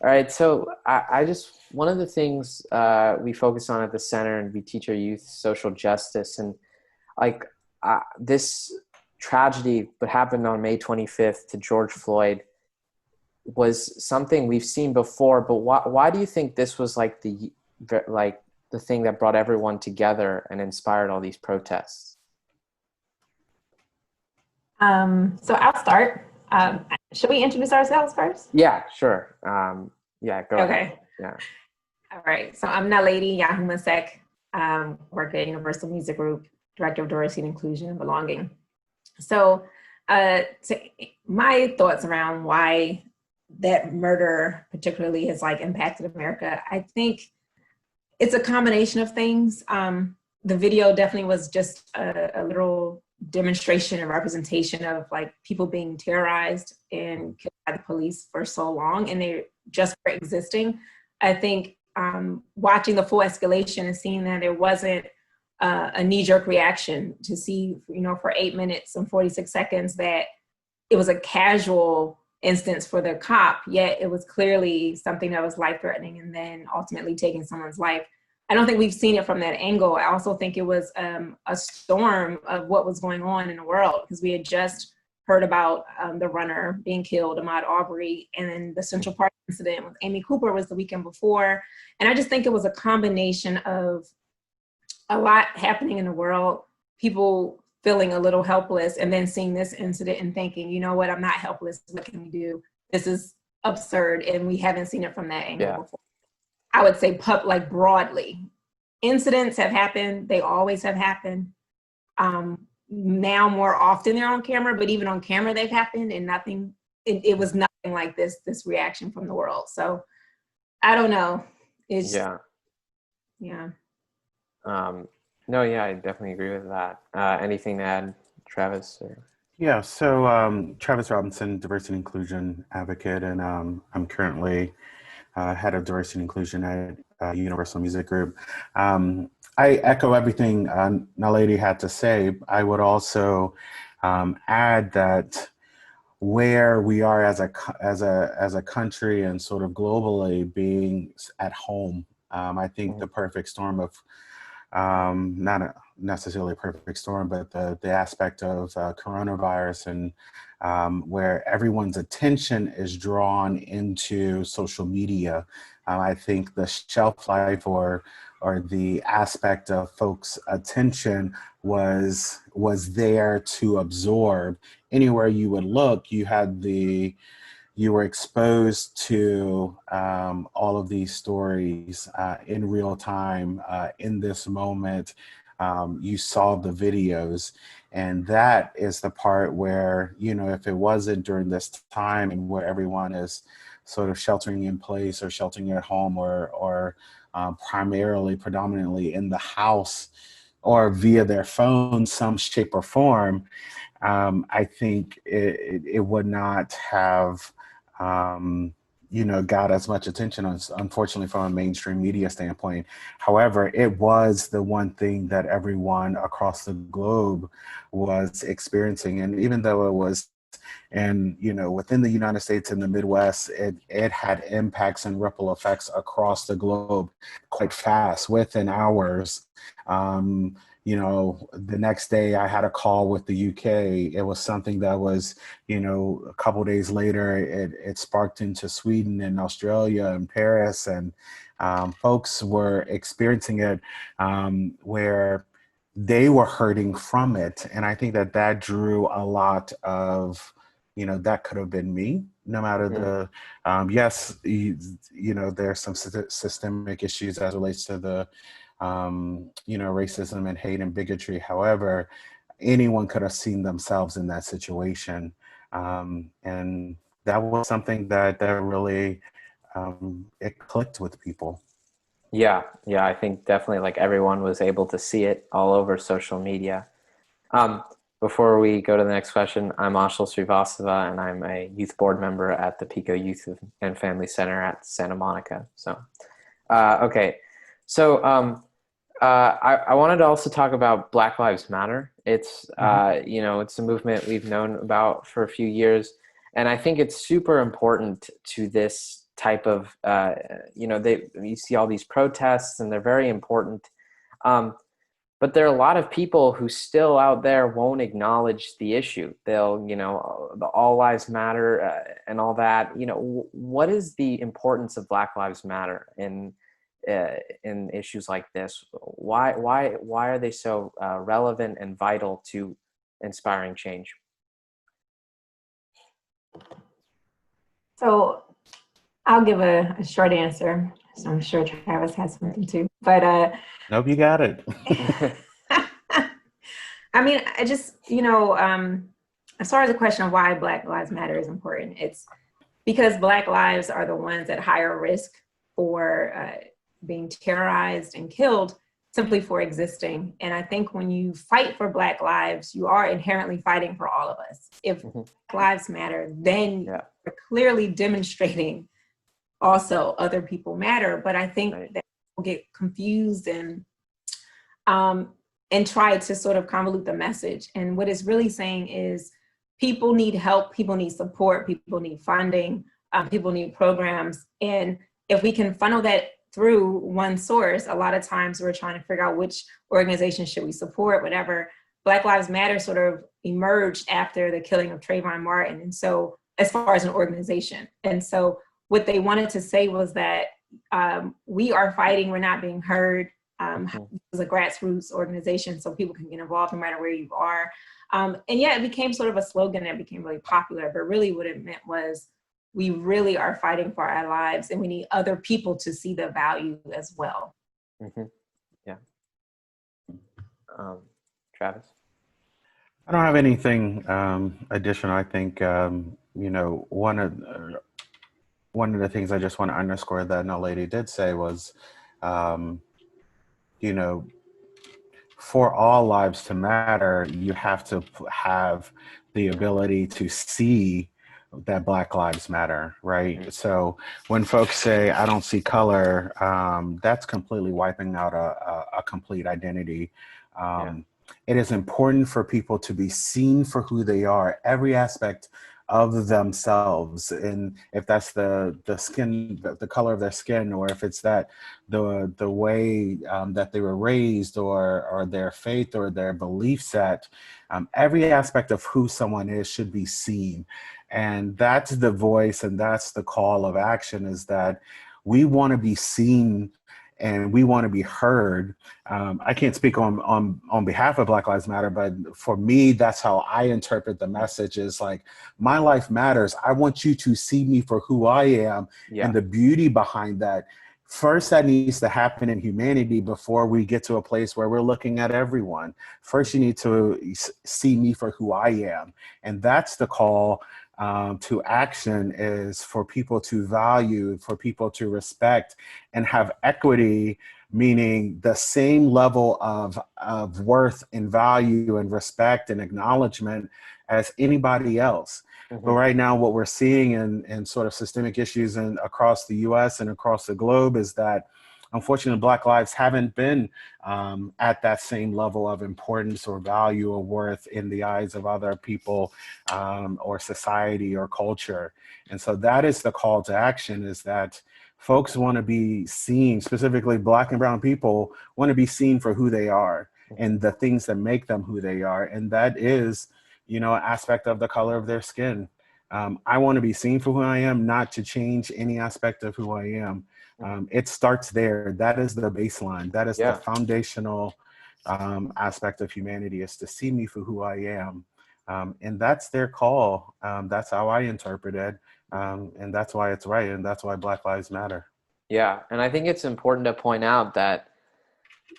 All right. So I just, one of the things we focus on at the center, and we teach our youth social justice, and like this tragedy that happened on May 25th to George Floyd was something we've seen before, but why do you think this was like the thing that brought everyone together and inspired all these protests? So I'll start. Should we introduce ourselves first? Yeah, sure. Yeah, go ahead. Okay. Yeah. All right. So I'm Naledi Nyahuma Seck, work at Universal Music Group, Director of Diversity and Inclusion and Belonging. So my thoughts around why that murder particularly has like impacted America, I think it's a combination of things. The video definitely was just a little demonstration and representation of like people being terrorized and killed by the police for so long, and they just were existing. I think watching the full escalation and seeing that there wasn't a knee-jerk reaction to see, for 8 minutes and 46 seconds that it was a casual instance for the cop, yet it was clearly something that was life-threatening and then ultimately taking someone's life. I don't think we've seen it from that angle. I also think it was a storm of what was going on in the world, because we had just heard about the runner being killed, Ahmaud Arbery, and then the Central Park incident with Amy Cooper was the weekend before. And I just think it was a combination of a lot happening in the world, people feeling a little helpless, and then seeing this incident and thinking, you know what, I'm not helpless, what can we do? This is absurd, and we haven't seen it from that angle before. I would say like broadly, incidents have happened. They always have happened. Now more often they're on camera, but even on camera they've happened, and it was nothing like this reaction from the world. So I don't know. It's Yeah. Yeah. No, yeah, I definitely agree with that. Anything to add, Travis? Or? Yeah, so Travis Robinson, diversity and inclusion advocate, and I'm currently head of diversity and inclusion at Universal Music Group. I echo everything Naledi had to say. I would also add that where we are as a country and sort of globally being at home, I think the perfect storm of necessarily a perfect storm, but the aspect of coronavirus and where everyone's attention is drawn into social media. I think the shelf life or the aspect of folks' attention was there to absorb. Anywhere you would look, you were exposed to all of these stories in real time, in this moment. You saw the videos, and that is the part where, if it wasn't during this time and where everyone is sort of sheltering in place or sheltering at home or predominantly in the house or via their phone, some shape or form, I think it would not have got as much attention, unfortunately, from a mainstream media standpoint. However, it was the one thing that everyone across the globe was experiencing. And even though it was, and within the United States and the Midwest, it had impacts and ripple effects across the globe quite fast, within hours. The next day I had a call with the UK. It was something that was, a couple of days later, it sparked into Sweden and Australia and Paris, and folks were experiencing it where they were hurting from it. And I think that drew a lot of, that could have been me, no matter the, yes, there's some systemic issues as it relates to the, racism and hate and bigotry. However, anyone could have seen themselves in that situation. And that was something that really, it clicked with people. Yeah, I think definitely like everyone was able to see it all over social media. Before we go to the next question, I'm Ashil Srivastava, and I'm a youth board member at the Pico Youth and Family Center at Santa Monica. So, okay. So I wanted to also talk about Black Lives Matter. It's, it's a movement we've known about for a few years. And I think it's super important to this type of, you see all these protests and they're very important. But there are a lot of people who still out there won't acknowledge the issue. They'll, the all lives matter and all that. What is the importance of Black Lives Matter in issues like this? Why are they so relevant and vital to inspiring change? So I'll give a short answer. So I'm sure Travis has something too. But nope, you got it. I mean, I just, as far as the question of why Black Lives Matter is important, it's because Black lives are the ones at higher risk for being terrorized and killed simply for existing. And I think when you fight for Black lives, you are inherently fighting for all of us. If Black lives matter, then you're clearly demonstrating also other people matter. But I think that people get confused and try to sort of convolute the message. And what it's really saying is people need help, people need support, people need funding, people need programs. And if we can funnel that through one source, a lot of times we're trying to figure out which organization should we support, whatever. Black Lives Matter sort of emerged after the killing of Trayvon Martin. And so as far as an organization. And so what they wanted to say was that we are fighting, we're not being heard. It was a grassroots organization, so people can get involved no matter where you are. And yeah, it became sort of a slogan that became really popular, but really what it meant was we really are fighting for our lives and we need other people to see the value as well. Yeah. Travis? I don't have anything additional. I think, one of the things I just want to underscore that Naledi did say was, for all lives to matter, you have to have the ability to see that Black Lives Matter, right? So when folks say, I don't see color, that's completely wiping out a complete identity. It is important for people to be seen for who they are, every aspect of themselves, and if that's the skin, the color of their skin, or if it's that the way that they were raised, or their faith or their belief set, every aspect of who someone is should be seen. And that's the voice, and that's the call of action, is that we want to be seen and we want to be heard. I can't speak on behalf of Black Lives Matter, but for me, that's how I interpret the message, is like, my life matters. I want you to see me for who I am and the beauty behind that. First, that needs to happen in humanity before we get to a place where we're looking at everyone. First, you need to see me for who I am. And that's the call to action, is for people to value, for people to respect and have equity, meaning the same level of worth and value and respect and acknowledgement as anybody else. But right now, what we're seeing in sort of systemic issues across the US and across the globe is that, unfortunately, Black lives haven't been at that same level of importance or value or worth in the eyes of other people or society or culture. And so that is the call to action, is that folks want to be seen, specifically Black and brown people want to be seen for who they are and the things that make them who they are. And that is, an aspect of the color of their skin. I want to be seen for who I am, not to change any aspect of who I am. It starts there. That is the baseline. That is the foundational aspect of humanity, is to see me for who I am. And that's their call. That's how I interpret it. And that's why it's right. And that's why Black Lives Matter. Yeah. And I think it's important to point out that,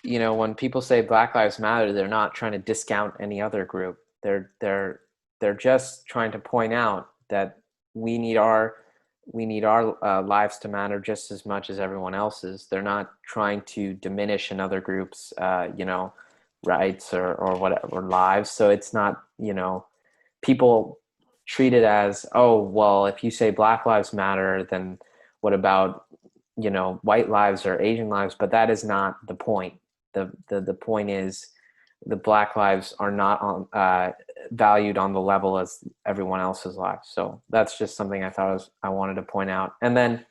when people say Black Lives Matter, they're not trying to discount any other group. They're just trying to point out that we need our lives to matter just as much as everyone else's. They're not trying to diminish another group's, rights or whatever lives. So it's not, people treat it as, oh, well, if you say Black Lives Matter, then what about, white lives or Asian lives? But that is not the point. The point is, the Black lives are not valued on the level as everyone else's lives. So that's just something I wanted to point out. And then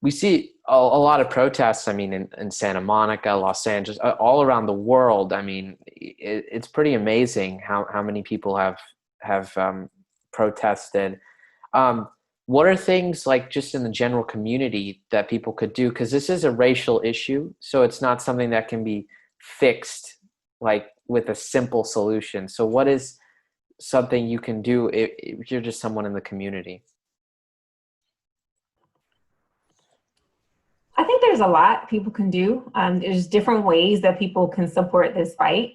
We see a lot of protests. I mean, in Santa Monica, Los Angeles, all around the world. I mean, it's pretty amazing how many people have protested. What are things like just in the general community that people could do? Because this is a racial issue, so it's not something that can be fixed like with a simple solution. So what is something you can do if you're just someone in the community? I think there's a lot people can do. There's different ways that people can support this fight.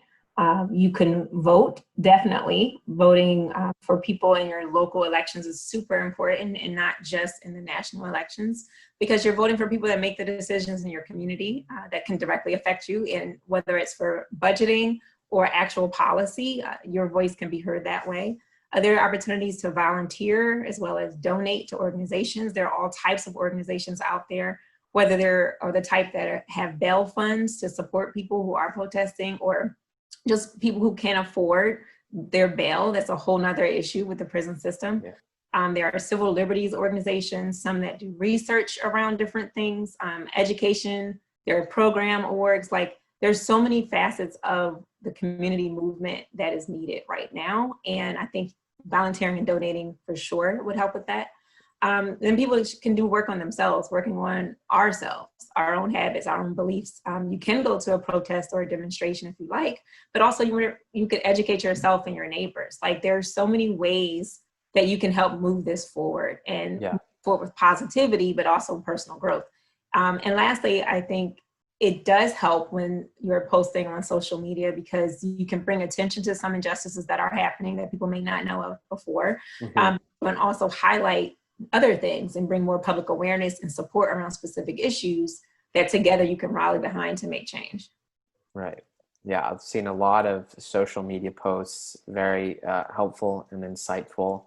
You can vote, definitely. Voting for people in your local elections is super important, and not just in the national elections, because you're voting for people that make the decisions in your community that can directly affect you, and whether it's for budgeting or actual policy, your voice can be heard that way. There are opportunities to volunteer as well as donate to organizations. There are all types of organizations out there, whether they're the type that have bail funds to support people who are protesting, or just people who can't afford their bail. That's a whole nother issue with the prison system. Yeah. There are civil liberties organizations, some that do research around different things, education, there are program orgs. Like, there's so many facets of the community movement that is needed right now. And I think volunteering and donating for sure would help with that. Then people can do work on themselves, working on ourselves, our own habits, our own beliefs. You can go to a protest or a demonstration if you like, but also you could educate yourself and your neighbors. Like, there's so many ways that you can help move this forward, and move forward with positivity, but also personal growth. And lastly, I think it does help when you're posting on social media, because you can bring attention to some injustices that are happening that people may not know of before, and also highlight other things and bring more public awareness and support around specific issues that together you can rally behind to make change. Right. Yeah, I've seen a lot of social media posts, very helpful and insightful.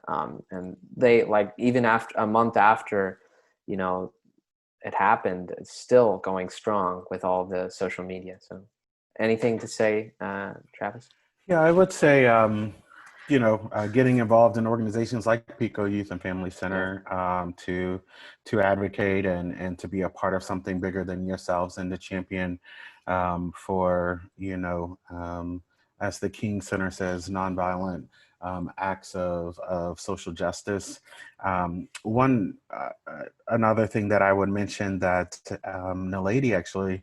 And they, like, even after a month after, you know, it happened, it's still going strong with all the social media. So anything to say, Travis? Yeah, I would say, getting involved in organizations like PICO Youth and Family Center, to advocate and to be a part of something bigger than yourselves, and to champion for, as the King Center says, nonviolent acts of social justice. Another thing that I would mention that Naledi actually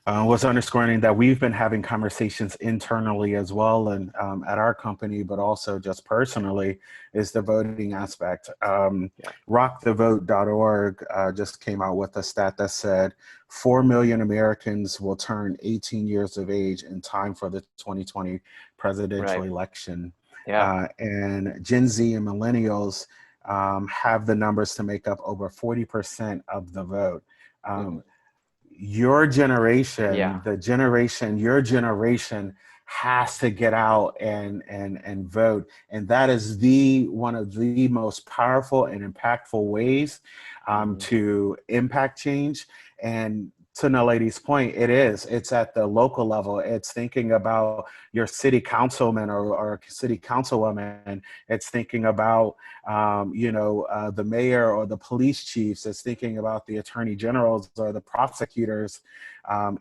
was underscoring, that we've been having conversations internally as well, and at our company, but also just personally, is the voting aspect. Rockthevote.org just came out with a stat that said 4 million Americans will turn 18 years of age in time for the 2020 presidential election. And Gen Z and millennials have the numbers to make up over 40% of the vote. Your generation, your generation has to get out and vote. And that is one of the most powerful and impactful ways to impact change. And to Naledi's point, it's at the local level. It's thinking about your city councilman or city councilwoman. It's thinking about, the mayor or the police chiefs. It's thinking about the attorney generals or the prosecutors.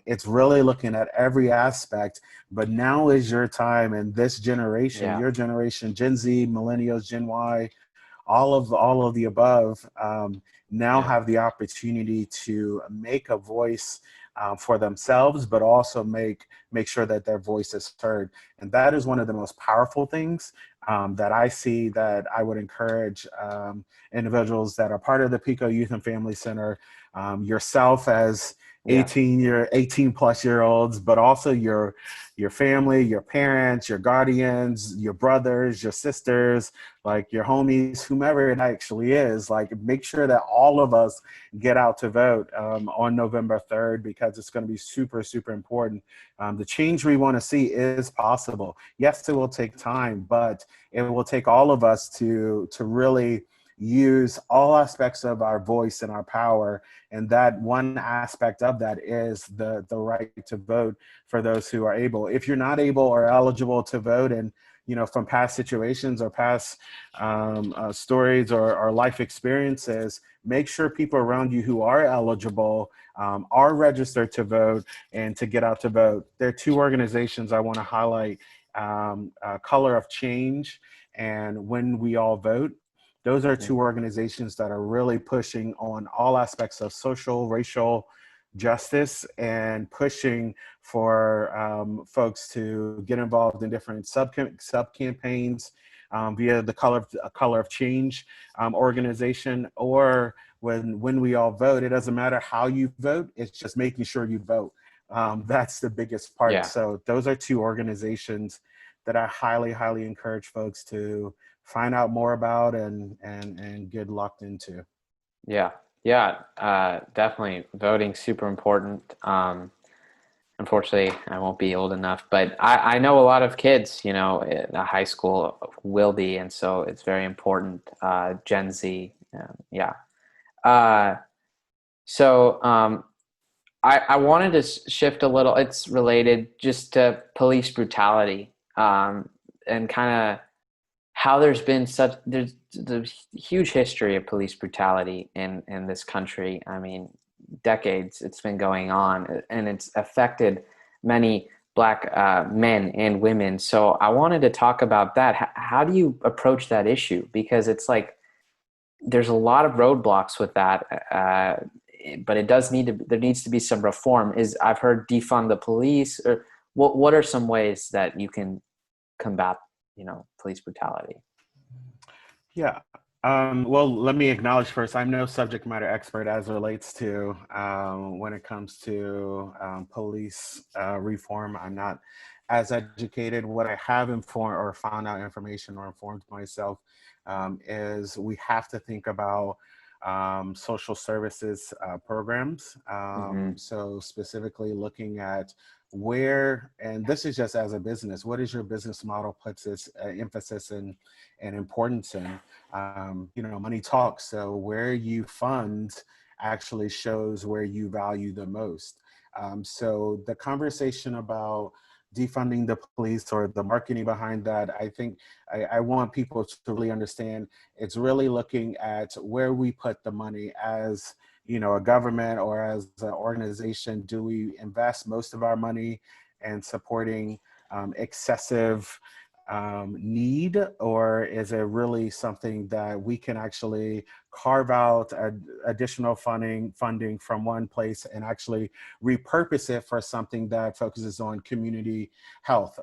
It's really looking at every aspect. But now is your time, and this generation, your generation, Gen Z, millennials, Gen Y, all of the above, now have the opportunity to make a voice for themselves, but also make sure that their voice is heard. And that is one of the most powerful things that I see, that I would encourage individuals that are part of the PICO Youth and Family Center, yourself as 18 plus year olds, but also your family, your parents, your guardians, your brothers, your sisters, like your homies, whomever it actually is. Like, make sure that all of us get out to vote on November 3rd, because it's going to be super, super important. The change we want to see is possible. Yes, it will take time, but it will take all of us to really use all aspects of our voice and our power. And that one aspect of that is the right to vote for those who are able. If you're not able or eligible to vote, and from past situations or past stories or life experiences. Make sure people around you who are eligible are registered to vote and to get out to vote. There are two organizations I want to highlight, Color of Change and When We All Vote. Those are two organizations that are really pushing on all aspects of social, racial justice and pushing for folks to get involved in different sub campaigns via the Color of Change organization, or when we all vote. It doesn't matter how you vote, it's just making sure you vote. That's the biggest part. Yeah. So those are two organizations that I highly, highly encourage folks to find out more about and get locked into. Yeah. Yeah. Definitely voting super important. Unfortunately, I won't be old enough, but I know a lot of kids, in high school will be, and so it's very important. Gen Z, yeah. I wanted to shift a little. It's related just to police brutality, and kind of how there's a huge history of police brutality in this country. I mean, decades it's been going on, and it's affected many Black men and women. So I wanted to talk about that. How do you approach that issue? Because it's like there's a lot of roadblocks with that, but there needs to be some reform. I've heard defund the police, or what are some ways that you can combat police brutality? Yeah. Well, let me acknowledge first, I'm no subject matter expert as it relates to when it comes to police reform. I'm not as educated. What I have informed or found out information or informed myself is we have to think about social services programs. So specifically looking at where, and this is just as a business, what is your business model puts its emphasis and importance in? Money talks. So where you fund actually shows where you value the most. So the conversation about defunding the police or the marketing behind that, I think I want people to really understand it's really looking at where we put the money as a government or as an organization. Do we invest most of our money in supporting excessive need, or is it really something that we can actually carve out additional funding from one place and actually repurpose it for something that focuses on community health?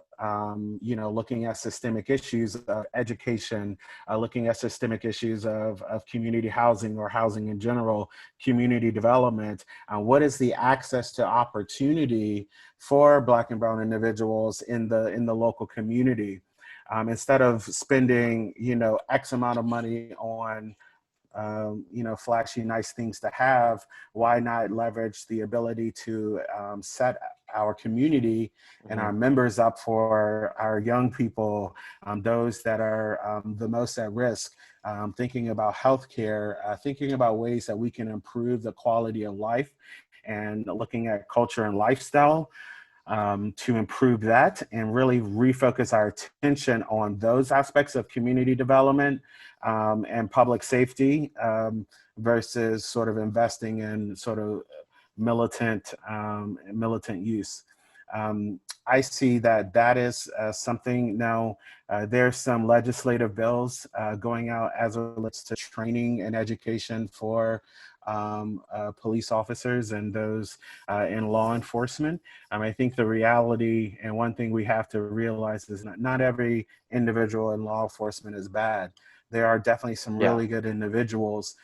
Looking at systemic issues of education, looking at systemic issues of community housing or housing in general, community development. What is the access to opportunity for Black and brown individuals in the local community? Instead of spending, X amount of money on, flashy, nice things to have, why not leverage the ability to set our community and our members up for our young people, those that are the most at risk, thinking about healthcare, thinking about ways that we can improve the quality of life, and looking at culture and lifestyle to improve that and really refocus our attention on those aspects of community development and public safety versus sort of investing in sort of militant use. I see that is something now. There's some legislative bills going out as it relates to training and education for police officers and those in law enforcement. I think the reality, and one thing we have to realize, is not every individual in law enforcement is bad. There are definitely some really good individuals.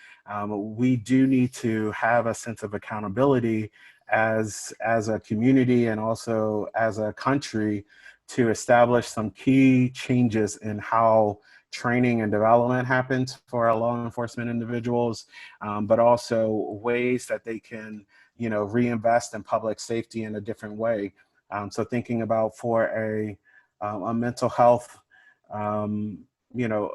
We do need to have a sense of accountability as a community and also as a country to establish some key changes in how training and development happens for our law enforcement individuals, but also ways that they can, reinvest in public safety in a different way. So thinking about for a mental health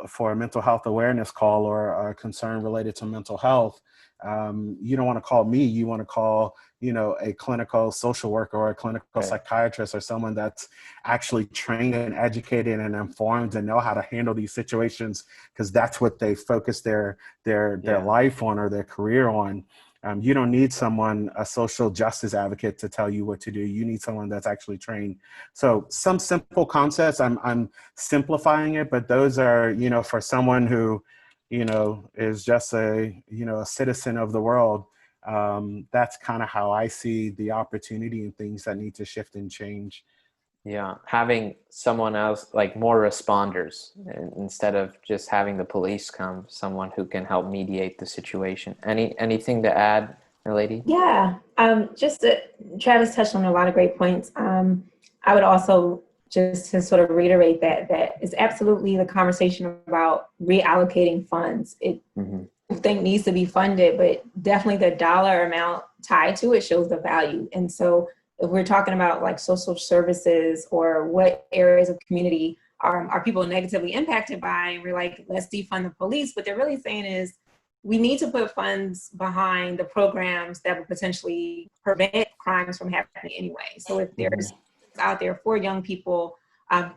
for a mental health awareness call or a concern related to mental health, you don't want to call me, you want to call, a clinical social worker or a clinical psychiatrist or someone that's actually trained and educated and informed and know how to handle these situations, because that's what they focus their life on or their career on. You don't need a social justice advocate to tell you what to do. You need someone that's actually trained. So some simple concepts, I'm simplifying it, but those are, for someone who, is just a citizen of the world. That's kind of how I see the opportunity and things that need to shift and change. Yeah, having someone else, like more responders, instead of just having the police come, someone who can help mediate the situation. Anything to add, Naledi? Yeah, Travis touched on a lot of great points. I would also just to sort of reiterate that is absolutely the conversation about reallocating funds. It I think needs to be funded, but definitely the dollar amount tied to it shows the value. And so if we're talking about like social services or what areas of community are people negatively impacted by, and we're like, let's defund the police, what they're really saying is we need to put funds behind the programs that would potentially prevent crimes from happening anyway. So if there's out there for young people,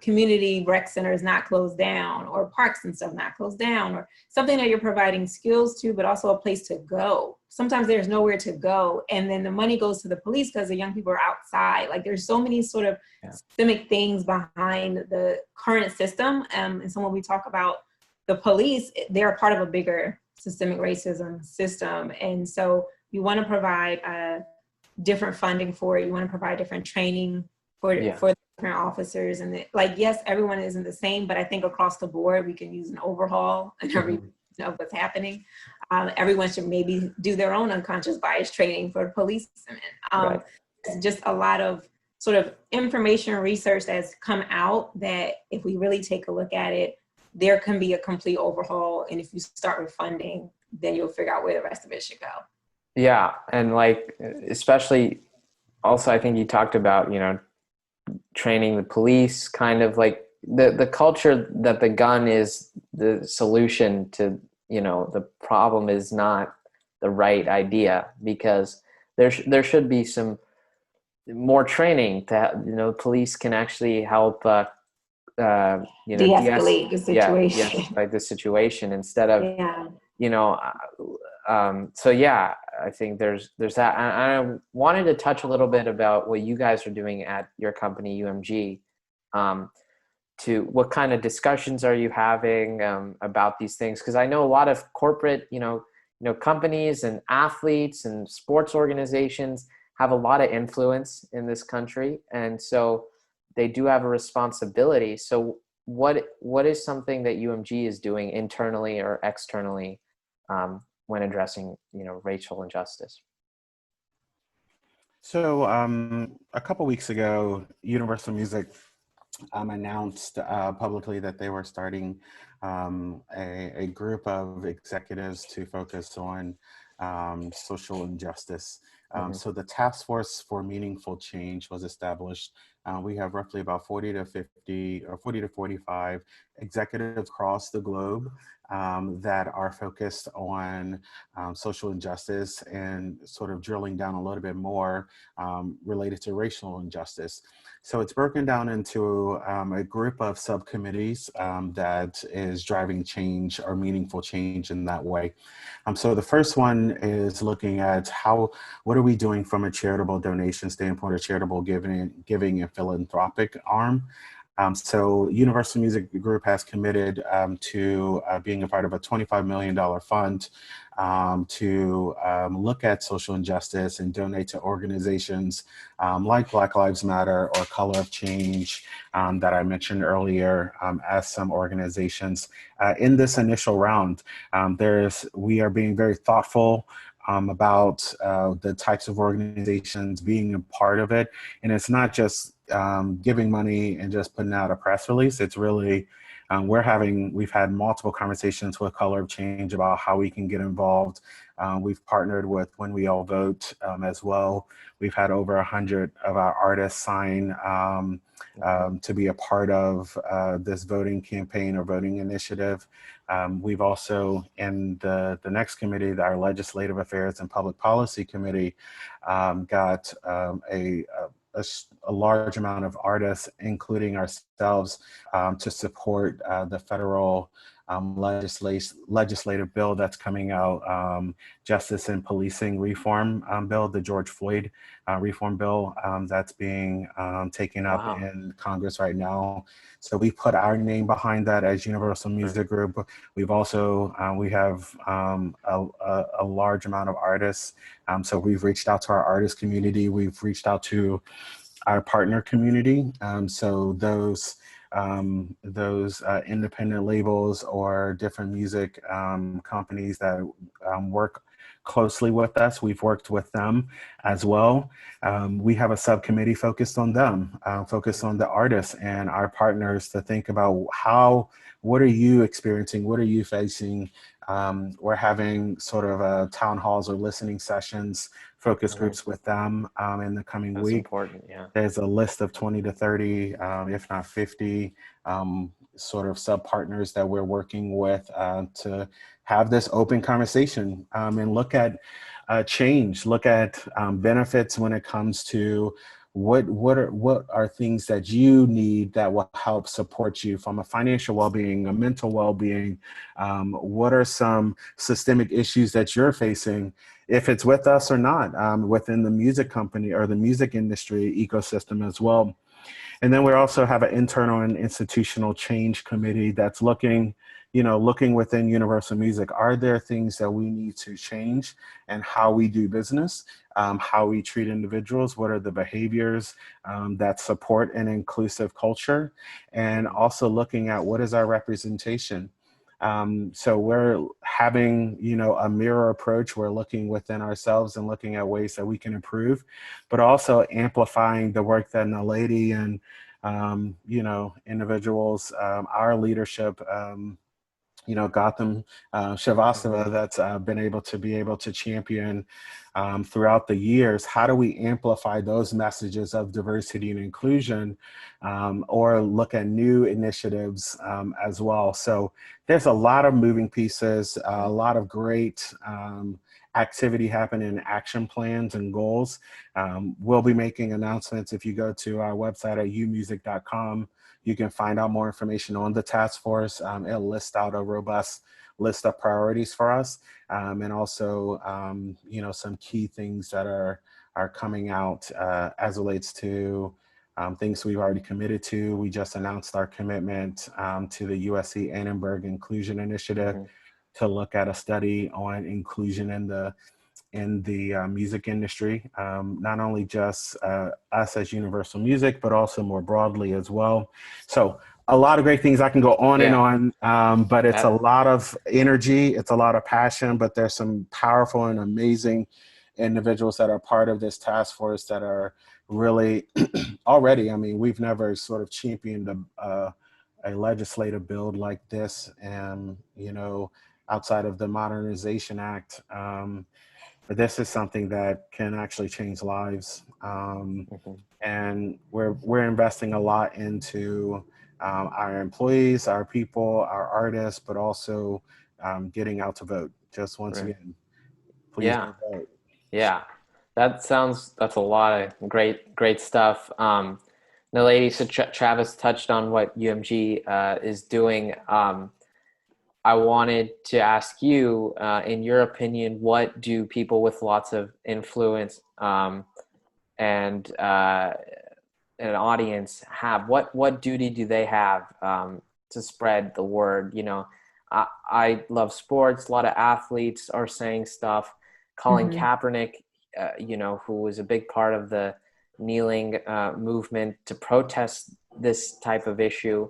community rec centers not closed down, or parks and stuff not closed down, or something that you're providing skills to, but also a place to go. Sometimes there's nowhere to go, and then the money goes to the police because the young people are outside. Like there's so many sort of systemic things behind the current system. And so when we talk about the police, they're a part of a bigger systemic racism system. And so you want to provide different funding for it. You want to provide different training for different officers. And yes, everyone isn't the same, but I think across the board, we can use an overhaul and of what's happening. Everyone should maybe do their own unconscious bias training for police. Just a lot of sort of information and research that's come out that if we really take a look at it, there can be a complete overhaul. And if you start with funding, then you'll figure out where the rest of it should go. Yeah. And especially also, I think you talked about, training the police, kind of like the culture that the gun is the solution to, the problem is not the right idea, because there should be some more training that, police can actually help, de-escalate the situation. Like the situation instead of, so yeah, I think there's that. I wanted to touch a little bit about what you guys are doing at your company, UMG. To what kind of discussions are you having about these things? Because I know a lot of corporate, companies and athletes and sports organizations have a lot of influence in this country, and so they do have a responsibility. So what is something that UMG is doing internally or externally when addressing, racial injustice? So a couple weeks ago, Universal Music announced publicly that they were starting a group of executives to focus on social injustice. So the Task Force for Meaningful Change was established. We have roughly about 40 to 50 or 40 to 45 executives across the globe that are focused on social injustice and sort of drilling down a little bit more related to racial injustice. So it's broken down into a group of subcommittees that is driving change or meaningful change in that way. So the first one is looking at what are we doing from a charitable donation standpoint, or charitable giving and philanthropic arm. So Universal Music Group has committed to being a part of a $25 million fund to look at social injustice and donate to organizations like Black Lives Matter or Color of Change that I mentioned earlier as some organizations. In this initial round, we are being very thoughtful about the types of organizations being a part of it. And it's not just giving money and just putting out a press release. It's really, we've had multiple conversations with Color of Change about how we can get involved We've partnered with When We All Vote as well. We've had over 100 of our artists sign to be a part of this voting campaign or voting initiative. We've also, in the next committee, our Legislative Affairs and Public Policy Committee, got a large amount of artists, including ourselves, to support the federal legislative bill that's coming out, Justice and Policing Reform Bill, the George Floyd Reform Bill that's being taken up in Congress right now. So we put our name behind that as Universal Music Group. We've also, we have a large amount of artists. So we've reached out to our artist community. We've reached out to our partner community. So those independent labels or different music companies that work closely with us, we've worked with them as well. We have a subcommittee focused on them, focused on the artists and our partners to think about what are you experiencing? What are you facing? We're having sort of town halls or listening sessions, focus groups with them in the coming week. Important, yeah. There's a list of 20 to 30, if not 50, sort of sub-partners that we're working with to have this open conversation and look at change, look at benefits when it comes to what are things that you need that will help support you from a financial well-being, a mental well-being. What are some systemic issues that you're facing, if it's with us or not, within the music company or the music industry ecosystem as well. And then we also have an internal and institutional change committee that's looking within Universal Music. Are there things that we need to change and how we do business, how we treat individuals? What are the behaviors that support an inclusive culture? And also looking at what is our representation? So we're having, a mirror approach. We're looking within ourselves and looking at ways that we can improve, but also amplifying the work that Naledi and, individuals, our leadership, Gotham Srivastava that's been able to champion throughout the years. How do we amplify those messages of diversity and inclusion, or look at new initiatives as well? So there's a lot of moving pieces, a lot of great activity happening, action plans and goals. We'll be making announcements. If you go to our website at umusic.com, you can find out more information on the task force. It'll list out a robust list of priorities for us, and also, some key things that are coming out as relates to things we've already committed to. We just announced our commitment to the USC Annenberg Inclusion Initiative to look at a study on inclusion in the music industry, not only just us as Universal Music, but also more broadly as well. So a lot of great things. I can go on and on, but it's a lot of energy, it's a lot of passion, but there's some powerful and amazing individuals that are part of this task force that are really already, we've never sort of championed a legislative bill like this, and, outside of the Modernization Act. But this is something that can actually change lives. And we're investing a lot into our employees, our people, our artists, but also getting out to vote. Just once again, please vote. Yeah, that's a lot of great stuff. Naledi, so Travis touched on what UMG is doing. I wanted to ask you, in your opinion, what do people with lots of influence and an audience have? What duty do they have to spread the word? I love sports. A lot of athletes are saying stuff. Colin Kaepernick, who was a big part of the kneeling movement to protest this type of issue.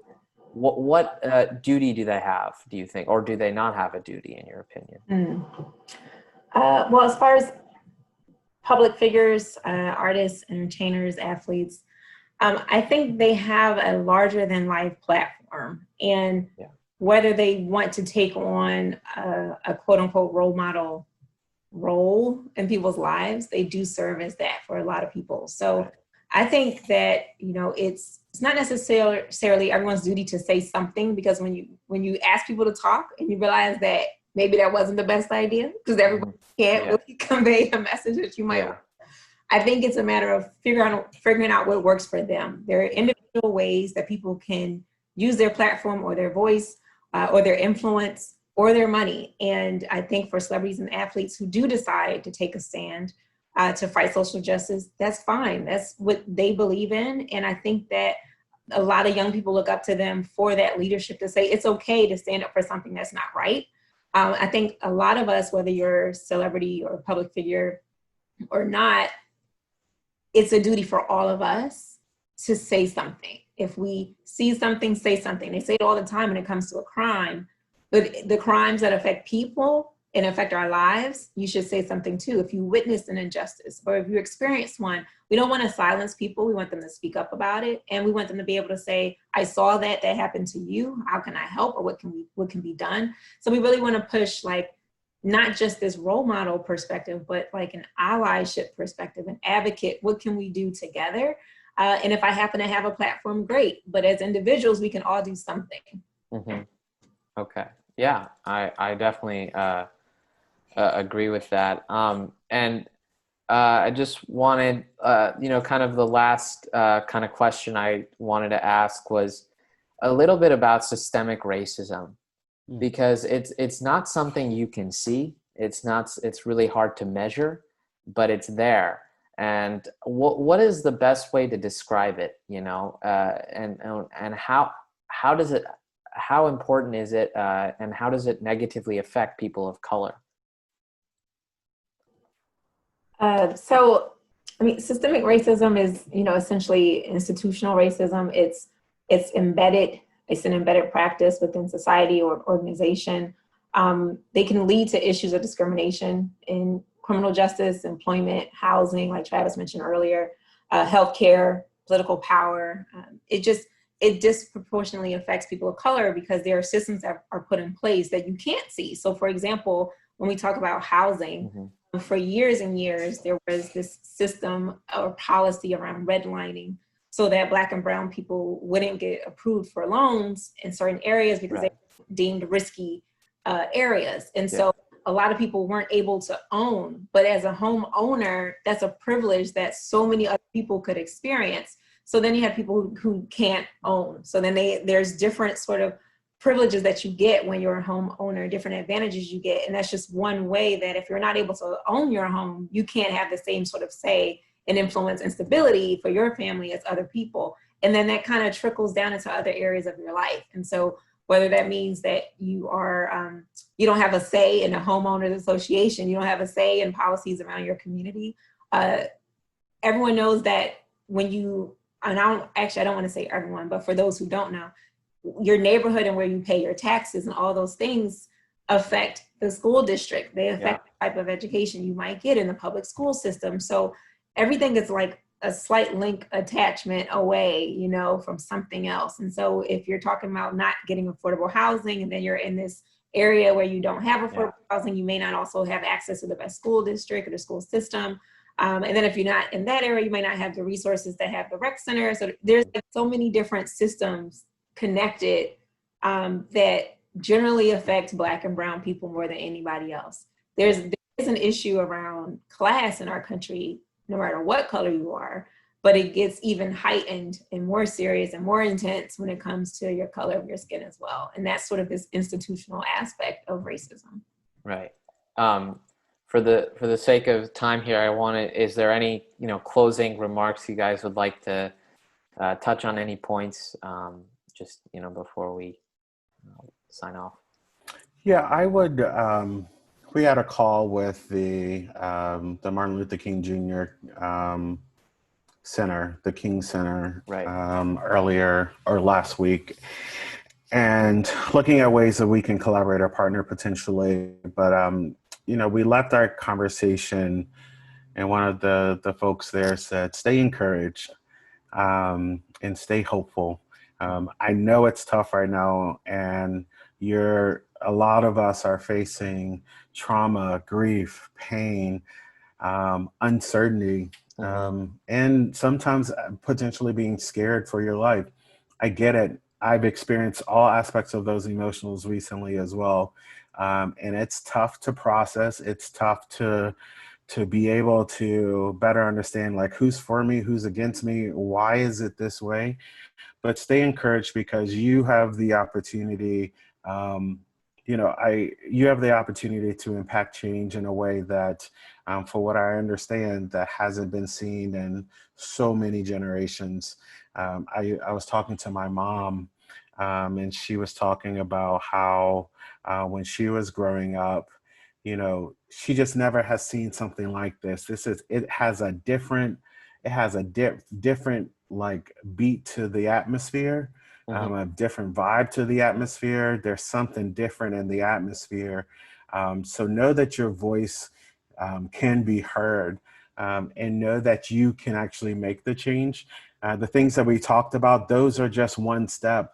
What duty do they have, do you think, or do they not have a duty, in your opinion? Well, as far as public figures, artists, entertainers, athletes, I think they have a larger than life platform, and whether they want to take on a quote unquote role model role in people's lives, they do serve as that for a lot of people. So I think that, you know, it's not necessarily everyone's duty to say something, because when you ask people to talk and you realize that maybe that wasn't the best idea, because everybody can't really convey a message that you might want. I think it's a matter of figuring out what works for them. There are individual ways that people can use their platform or their voice or their influence or their money. And I think for celebrities and athletes who do decide to take a stand to fight social justice, that's fine. That's what they believe in. And I think that a lot of young people look up to them for that leadership to say it's okay to stand up for something that's not right. I think a lot of us, whether you're a celebrity or a public figure or not, it's a duty for all of us to say something. If we see something, say something. They say it all the time when it comes to a crime, but the crimes that affect people and affect our lives, you should say something too. If you witness an injustice or if you experience one, we don't want to silence people. We want them to speak up about it. And we want them to be able to say, I saw that happened to you. How can I help? Or what can be done? So we really want to push, like, not just this role model perspective, but like an allyship perspective, an advocate. What can we do together? And if I happen to have a platform, great. But as individuals, we can all do something. Mm-hmm. Okay. Yeah, I definitely agree with that. And I just wanted, kind of the last kind of question I wanted to ask was a little bit about systemic racism, because it's not something you can see. It's really hard to measure, but it's there. And what is the best way to describe it, and how important is it, and how does it negatively affect people of color? So, I mean, systemic racism is, essentially institutional racism. It's embedded. It's an embedded practice within society or organization. They can lead to issues of discrimination in criminal justice, employment, housing, like Travis mentioned earlier, healthcare, political power. It disproportionately affects people of color because there are systems that are put in place that you can't see. So, for example, when we talk about housing, for years and years, there was this system or policy around redlining so that Black and brown people wouldn't get approved for loans in certain areas because they were deemed risky areas. And so a lot of people weren't able to own, but as a homeowner, that's a privilege that so many other people could experience. So then you have people who can't own. So then there's different sort of privileges that you get when you're a homeowner, different advantages you get. And that's just one way that if you're not able to own your home, you can't have the same sort of say and influence and stability for your family as other people. And then that kind of trickles down into other areas of your life. And so whether that means that you are, you don't have a say in a homeowners association, you don't have a say in policies around your community. Everyone knows that when you, and I don't want to say everyone, but for those who don't know, your neighborhood and where you pay your taxes and all those things affect the school district. They affect the type of education you might get in the public school system. So everything is like a slight link attachment away, from something else. And so if you're talking about not getting affordable housing and then you're in this area where you don't have affordable housing, you may not also have access to the best school district or the school system. And then if you're not in that area, you may not have the resources that have the rec center. So there's so many different systems connected that generally affect Black and brown people more than anybody else. There's an issue around class in our country, no matter what color you are, but it gets even heightened and more serious and more intense when it comes to your color of your skin as well. And that's sort of this institutional aspect of racism. Right. For the sake of time here, is there any, closing remarks you guys would like to touch on, any points, just, before we sign off? Yeah, I would, we had a call with the Martin Luther King Jr. Center, the King Center, earlier or last week, and looking at ways that we can collaborate or partner potentially. But, we left our conversation and one of the folks there said, stay encouraged and stay hopeful. I know it's tough right now, and you're a lot of us are facing trauma, grief, pain, uncertainty, and sometimes potentially being scared for your life. I get it. I've experienced all aspects of those emotions recently as well. And it's tough to process. It's tough to be able to better understand, like, who's for me, who's against me, why is it this way? But stay encouraged, because you have the opportunity, you have the opportunity to impact change in a way that, for what I understand, that hasn't been seen in so many generations. I was talking to my mom, and she was talking about how when she was growing up, she just never has seen something like this. It has a different like beat to the atmosphere, a different vibe to the atmosphere. There's something different in the atmosphere. So know that your voice can be heard, and know that you can actually make the change. The things that we talked about, those are just one step.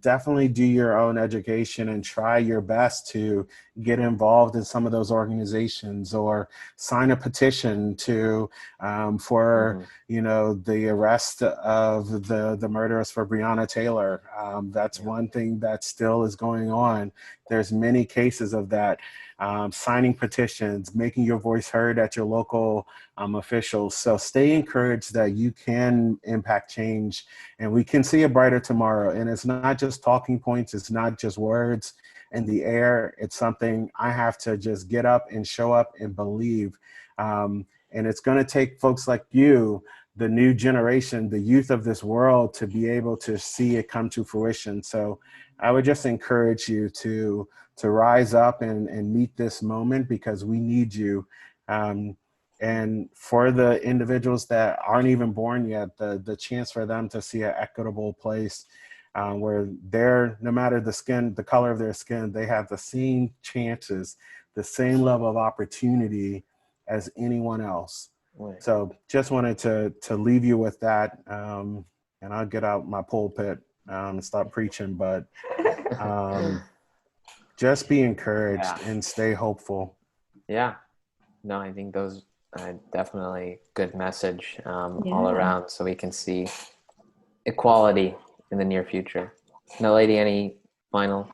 Definitely do your own education and try your best to get involved in some of those organizations, or sign a petition to for the arrest of the murderers for Breonna Taylor. That's one thing that still is going on. There's many cases of that. Signing petitions, making your voice heard at your local officials. So stay encouraged that you can impact change, and we can see a brighter tomorrow. And it's not just talking points. It's not just words in the air. It's something I have to just get up and show up and believe. And it's going to take folks like you, the new generation, the youth of this world, to be able to see it come to fruition. So I would just encourage you to rise up and meet this moment, because we need you. And for the individuals that aren't even born yet, the chance for them to see an equitable place where they're, no matter the color of their skin, they have the same chances, the same level of opportunity as anyone else. Right. So just wanted to leave you with that. And I'll get out my pulpit and stop preaching, but just be encouraged and stay hopeful. Yeah. No, I think those are definitely good message all around, so we can see equality in the near future. Naledi, any final?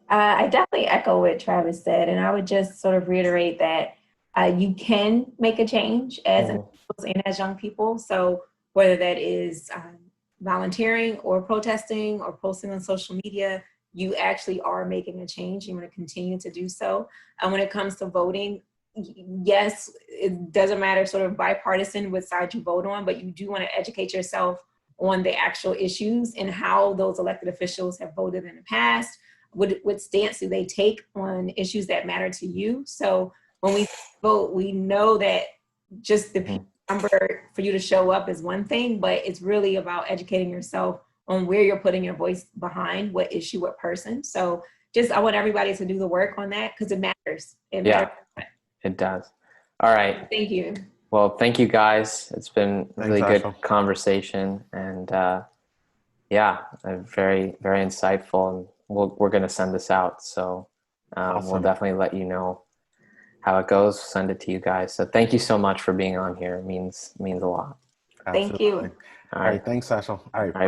I definitely echo what Travis said, and I would just sort of reiterate that you can make a change as individuals and as young people. So whether that is volunteering or protesting or posting on social media, you actually are making a change. You want to continue to do so. And when it comes to voting, yes, it doesn't matter sort of bipartisan which side you vote on, but you do want to educate yourself on the actual issues and how those elected officials have voted in the past. What stance do they take on issues that matter to you? So when we vote, we know that just the number for you to show up is one thing, but it's really about educating yourself on where you're putting your voice behind, what issue, what person. So I want everybody to do the work on that, because it matters. It matters. It does. All right. Thank you. Well, thank you guys. It's been a really good conversation, and very, very insightful. And we're going to send this out. So we'll definitely let you know how it goes. Send it to you guys. So thank you so much for being on here. It means a lot. Absolutely. Thank you. All right. Thanks, Ashil. All right. Bye.